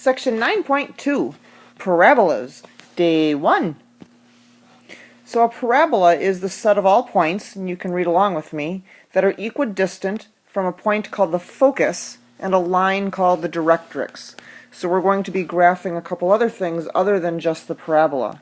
Section 9.2, Parabolas, Day 1. So a parabola is the set of all points, and you can read along with me, that are equidistant from a point called the focus and a line called the directrix. So we're going to be graphing a couple other things other than just the parabola.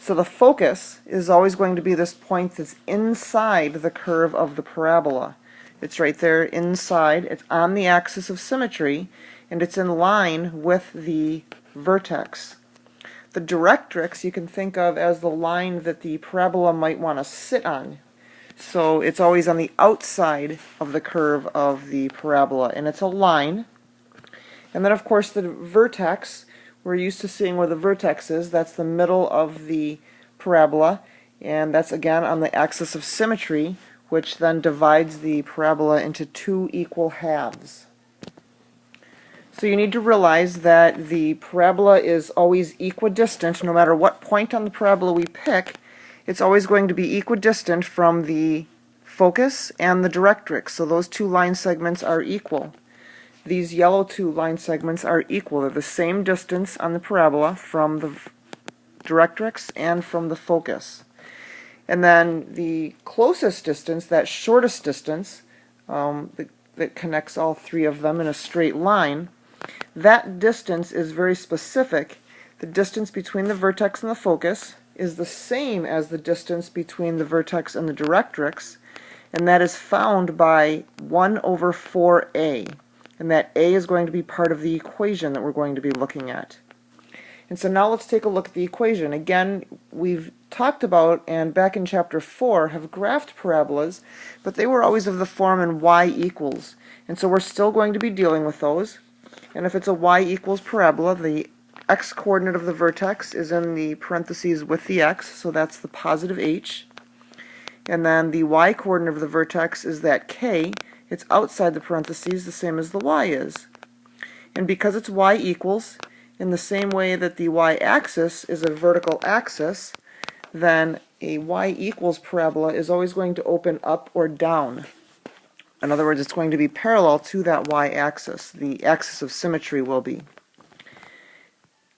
So the focus is always going to be this point that's inside the curve of the parabola. It's right there inside, it's on the axis of symmetry, and it's in line with the vertex. The directrix you can think of as the line that the parabola might want to sit on. So it's always on the outside of the curve of the parabola, and it's a line. And then of course the vertex, we're used to seeing where the vertex is. That's the middle of the parabola, and that's again on the axis of symmetry, which then divides the parabola into two equal halves. So you need to realize that the parabola is always equidistant. No matter what point on the parabola we pick, it's always going to be equidistant from the focus and the directrix. So those two line segments are equal. These yellow two line segments are equal. They're the same distance on the parabola from the directrix and from the focus. And then the closest distance, that shortest distance, that connects all three of them in a straight line, that distance is very specific. The distance between the vertex and the focus is the same as the distance between the vertex and the directrix, and that is found by 1 over 4a. And that a is going to be part of the equation that we're going to be looking at. And so now let's take a look at the equation. Again, we've talked about, and back in chapter 4, have graphed parabolas, but they were always of the form in y equals. And so we're still going to be dealing with those. And if it's a y equals parabola, the x-coordinate of the vertex is in the parentheses with the x, so that's the positive h. And then the y-coordinate of the vertex is that k. It's outside the parentheses, the same as the y is. And because it's y equals, in the same way that the y-axis is a vertical axis, then a y equals parabola is always going to open up or down. In other words, it's going to be parallel to that y-axis. The axis of symmetry will be.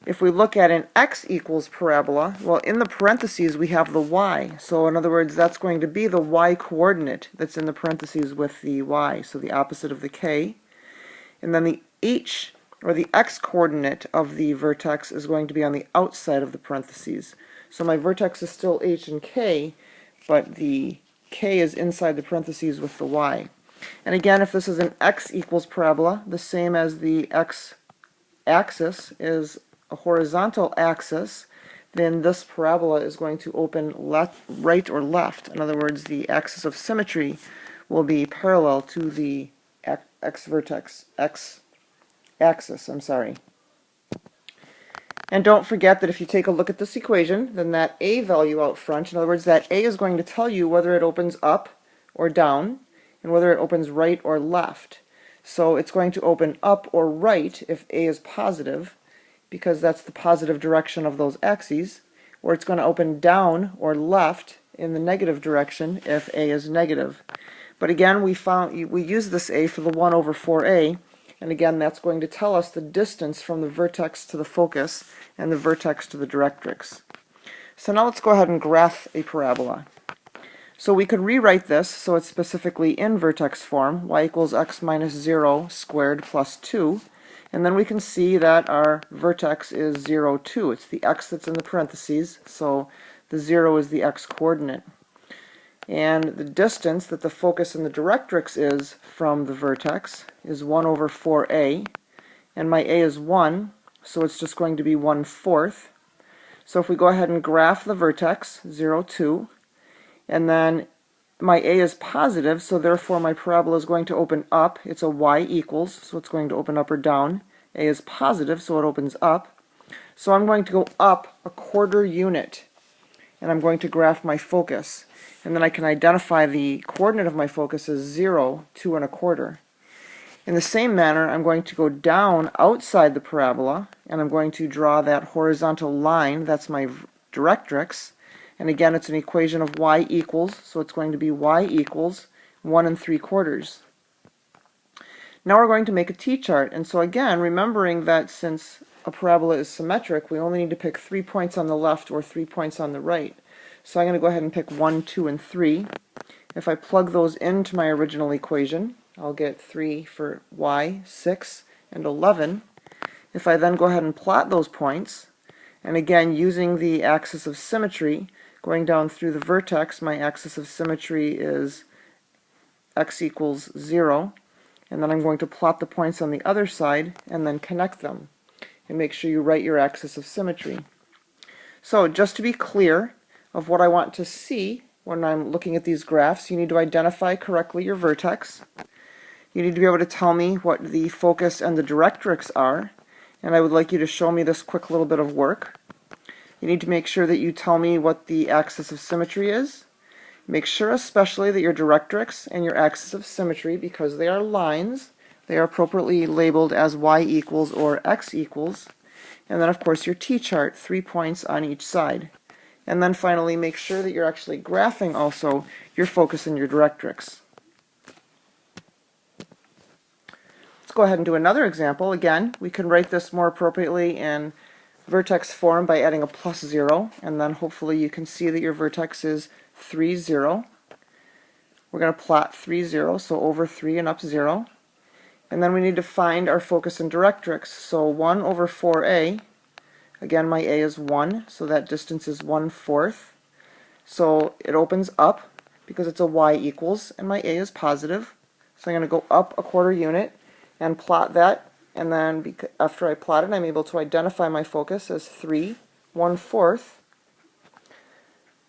If we look at an x equals parabola, well, in the parentheses we have the y. So in other words, that's going to be the y-coordinate that's in the parentheses with the y, so the opposite of the k. And then the h, or the x-coordinate of the vertex, is going to be on the outside of the parentheses. So my vertex is still h and k, but the k is inside the parentheses with the y. And again, if this is an x equals parabola, the same as the x-axis is a horizontal axis, then this parabola is going to open right or left. In other words, the axis of symmetry will be parallel to the x-axis. And don't forget that if you take a look at this equation, then that a value out front, in other words, that a is going to tell you whether it opens up or down, and whether it opens right or left. So it's going to open up or right if a is positive, because that's the positive direction of those axes, or it's going to open down or left in the negative direction if a is negative. But again, we use this a for the 1 over 4a, and again that's going to tell us the distance from the vertex to the focus and the vertex to the directrix. So now let's go ahead and graph a parabola. So we could rewrite this so it's specifically in vertex form, y equals x minus 0 squared plus 2. And then we can see that our vertex is 0, 2. It's the x that's in the parentheses, so the 0 is the x-coordinate. And the distance that the focus and the directrix is from the vertex is 1 over 4a. And my a is 1, so it's just going to be 1/4. So if we go ahead and graph the vertex, 0, 2, and then my a is positive, so therefore my parabola is going to open up. It's a y equals, so it's going to open up or down. A is positive, so it opens up. So I'm going to go up a 1/4 unit, and I'm going to graph my focus. And then I can identify the coordinate of my focus as 0, 2 1/4. In the same manner, I'm going to go down outside the parabola, and I'm going to draw that horizontal line. That's my directrix. And again, it's an equation of y equals, so it's going to be y equals 1 3/4. Now we're going to make a t-chart, and so again, remembering that since a parabola is symmetric, we only need to pick 3 points on the left or 3 points on the right. So I'm going to go ahead and pick 1, 2, and 3. If I plug those into my original equation, I'll get 3 for y, 6, and 11. If I then go ahead and plot those points, and again using the axis of symmetry, going down through the vertex, my axis of symmetry is x equals 0. And then I'm going to plot the points on the other side and then connect them. And make sure you write your axis of symmetry. So just to be clear of what I want to see when I'm looking at these graphs, you need to identify correctly your vertex. You need to be able to tell me what the focus and the directrix are. And I would like you to show me this quick little bit of work. You need to make sure that you tell me what the axis of symmetry is. Make sure especially that your directrix and your axis of symmetry, because they are lines, they are appropriately labeled as y equals or x equals. And then of course your t-chart, 3 points on each side. And then finally make sure that you're actually graphing also your focus and your directrix. Let's go ahead and do another example. Again, we can write this more appropriately in vertex form by adding a plus 0, and then hopefully you can see that your vertex is 3, 0. We're going to plot 3, 0, so over 3 and up 0. And then we need to find our focus and directrix. So 1 over 4a, again my a is 1, so that distance is 1/4. So it opens up because it's a y equals, and my a is positive. So I'm going to go up a quarter unit and plot that, and then after I plot it, I'm able to identify my focus as 3, 1/4.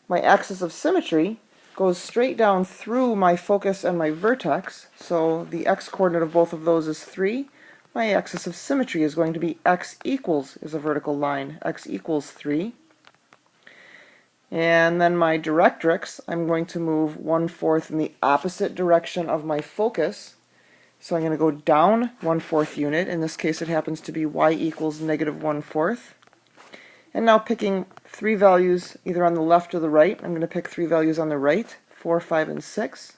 My axis of symmetry goes straight down through my focus and my vertex, so the x-coordinate of both of those is 3. My axis of symmetry is going to be x equals, is a vertical line, x equals 3. And then my directrix, I'm going to move 1/4 in the opposite direction of my focus. So I'm going to go down 1/4 unit. In this case it happens to be y equals -1/4. And now picking 3 values either on the left or the right. I'm going to pick 3 values on the right, 4, 5, and 6.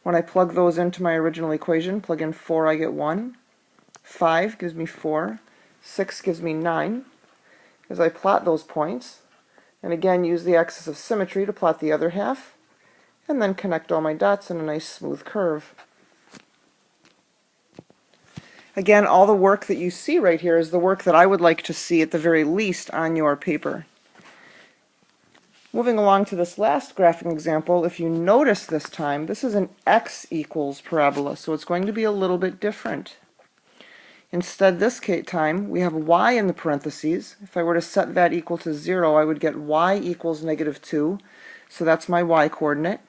When I plug those into my original equation, plug in 4, I get 1. 5 gives me 4. 6 gives me 9. As I plot those points, and again use the axis of symmetry to plot the other half, and then connect all my dots in a nice smooth curve. Again, all the work that you see right here is the work that I would like to see at the very least on your paper. Moving along to this last graphing example, if you notice this time, this is an x equals parabola, so it's going to be a little bit different. Instead, this time, we have y in the parentheses. If I were to set that equal to 0, I would get y equals -2, so that's my y coordinate.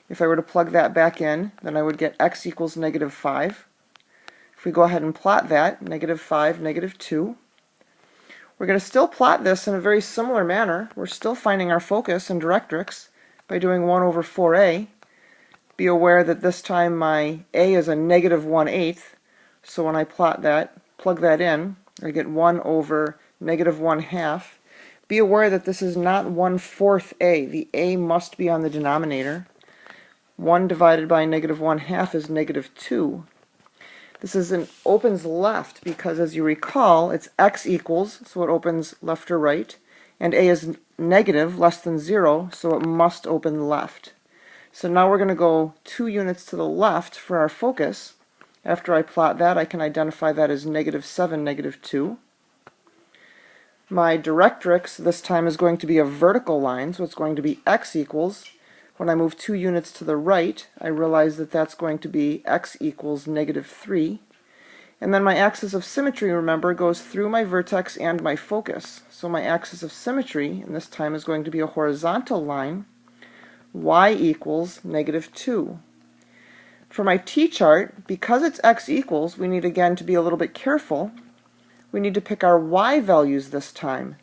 If I were to plug that back in, then I would get x equals -5. If we go ahead and plot that, -5, -2, we're going to still plot this in a very similar manner. We're still finding our focus and directrix by doing 1 over 4a. Be aware that this time my a is a -1/8, so when I plot that, plug that in, I get 1 over -1/2. Be aware that this is not 1/4 a. The a must be on the denominator. 1 divided by -1/2 is -2. This opens left because, as you recall, it's x equals, so it opens left or right, and a is negative, less than 0, so it must open left. So now we're going to go 2 units to the left for our focus. After I plot that, I can identify that as -7, -2. My directrix this time is going to be a vertical line, so it's going to be x equals. When I move 2 units to the right, I realize that that's going to be x equals -3. And then my axis of symmetry, remember, goes through my vertex and my focus. So my axis of symmetry, and this time is going to be a horizontal line, y equals -2. For my t-chart, because it's x equals, we need again to be a little bit careful. We need to pick our y values this time.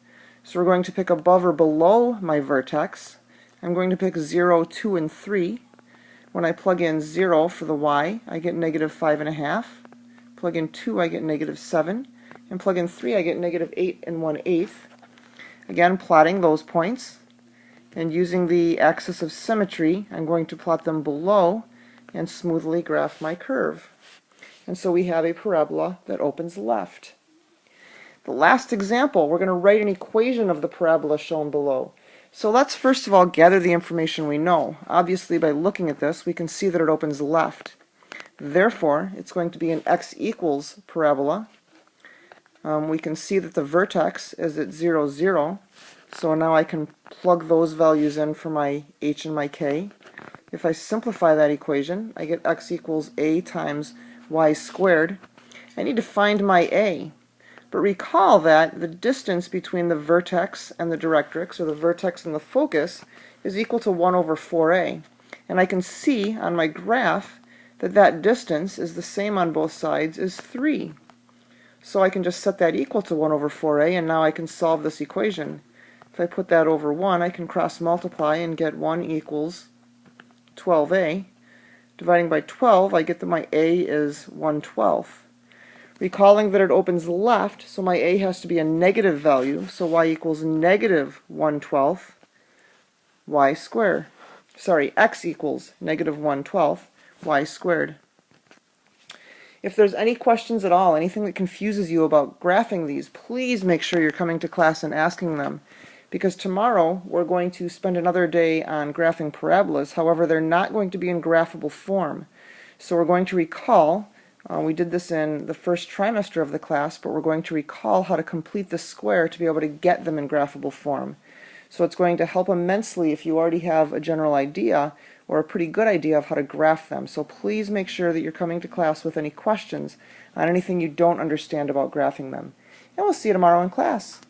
So we're going to pick above or below my vertex. I'm going to pick 0, 2, and 3. When I plug in 0 for the y, I get -5.5. Plug in 2, I get -7. And plug in 3, I get -8 1/8. Again, plotting those points. And using the axis of symmetry, I'm going to plot them below and smoothly graph my curve. And so we have a parabola that opens left. The last example, we're going to write an equation of the parabola shown below. So let's first of all gather the information we know. Obviously, by looking at this, we can see that it opens left. Therefore, it's going to be an x equals parabola. We can see that the vertex is at 0, 0. So now I can plug those values in for my h and my k. If I simplify that equation, I get x equals a times y squared. I need to find my a. But recall that the distance between the vertex and the directrix, or the vertex and the focus, is equal to 1 over 4a. And I can see on my graph that that distance is the same on both sides as 3. So I can just set that equal to 1 over 4a, and now I can solve this equation. If I put that over 1, I can cross multiply and get 1 equals 12a. Dividing by 12, I get that my a is 1/12. Recalling that it opens left, so my a has to be a negative value, so y equals negative 1/12 y squared. Sorry, x equals negative 1/12 y squared. If there's any questions at all, anything that confuses you about graphing these, please make sure you're coming to class and asking them. Because tomorrow we're going to spend another day on graphing parabolas. However, they're not going to be in graphable form. So we're going to recall, we did this in the first trimester of the class, but we're going to recall how to complete the square to be able to get them in graphable form. So it's going to help immensely if you already have a general idea or a pretty good idea of how to graph them. So please make sure that you're coming to class with any questions on anything you don't understand about graphing them. And we'll see you tomorrow in class.